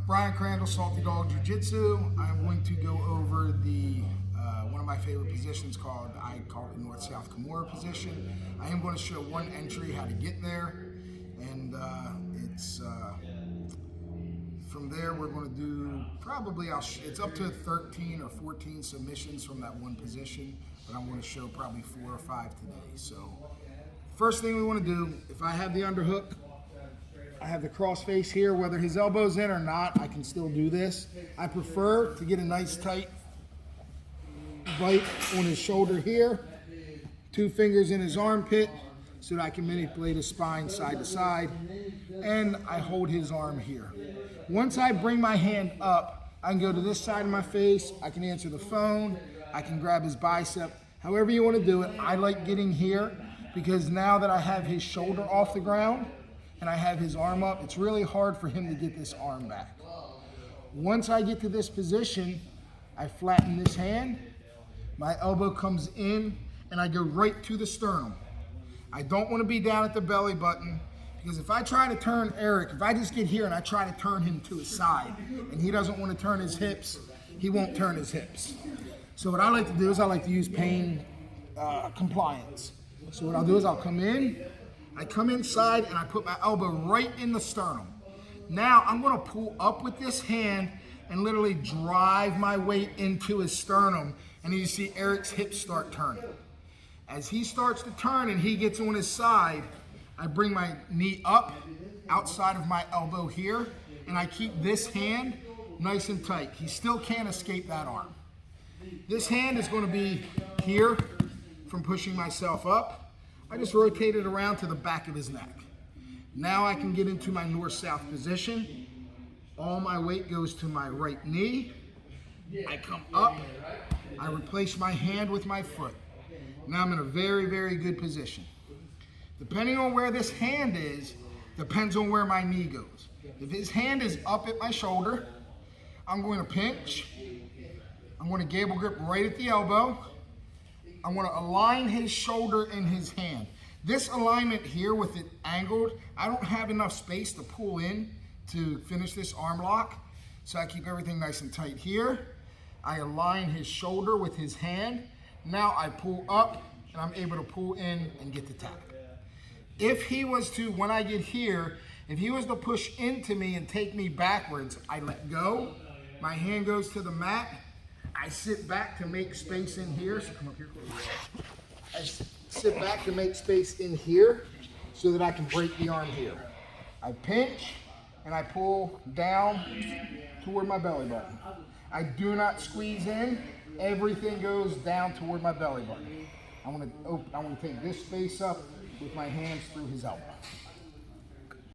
Brian Crandall, Salty Dog Jiu-Jitsu. I'm going to go over the one of my favorite positions I call it the North-South Kimura position. I am going to show one entry, how to get there, and from there we're going to do probably, it's up to 13 or 14 submissions from that one position, but I'm going to show probably 4 or 5 today. So first thing we want to do, if I have the underhook, I have the cross face here, whether his elbow's in or not, I can still do this. I prefer to get a nice tight bite on his shoulder here, 2 fingers in his armpit so that I can manipulate his spine side to side, and I hold his arm here. Once I bring my hand up, I can go to this side of my face, I can answer the phone, I can grab his bicep, however you want to do it. I like getting here because now that I have his shoulder off the ground, and I have his arm up, it's really hard for him to get this arm back. Once I get to this position, I flatten this hand, my elbow comes in, and I go right to the sternum. I don't want to be down at the belly button, because if I try to turn Eric, if I just get here and I try to turn him to his side, and he doesn't want to turn his hips, he won't turn his hips. So what I like to do is I like to use pain compliance. So what I'll do is I'll come in, I come inside and I put my elbow right in the sternum. Now I'm going to pull up with this hand and literally drive my weight into his sternum, and you see Eric's hips start turning. As he starts to turn and he gets on his side, I bring my knee up outside of my elbow here, and I keep this hand nice and tight. He still can't escape that arm. This hand is going to be here from pushing myself up. I just rotate it around to the back of his neck. Now I can get into my north-south position. All my weight goes to my right knee. I come up. I replace my hand with my foot. Now I'm in a very, very good position. Depending on where this hand is, depends on where my knee goes. If his hand is up at my shoulder, I'm going to pinch. I'm going to gable grip right at the elbow. I want to align his shoulder and his hand. This alignment here with it angled, I don't have enough space to pull in to finish this arm lock, so I keep everything nice and tight here. I align his shoulder with his hand. Now I pull up and I'm able to pull in and get the tap. If he was to, when I get here, if he was to push into me and take me backwards, I let go. My hand goes to the mat. I sit back to make space in here. So come up here. I sit back to make space in here so that I can break the arm here. I pinch and I pull down toward my belly button. I do not squeeze in. Everything goes down toward my belly button. I want to take this space up with my hands through his elbow.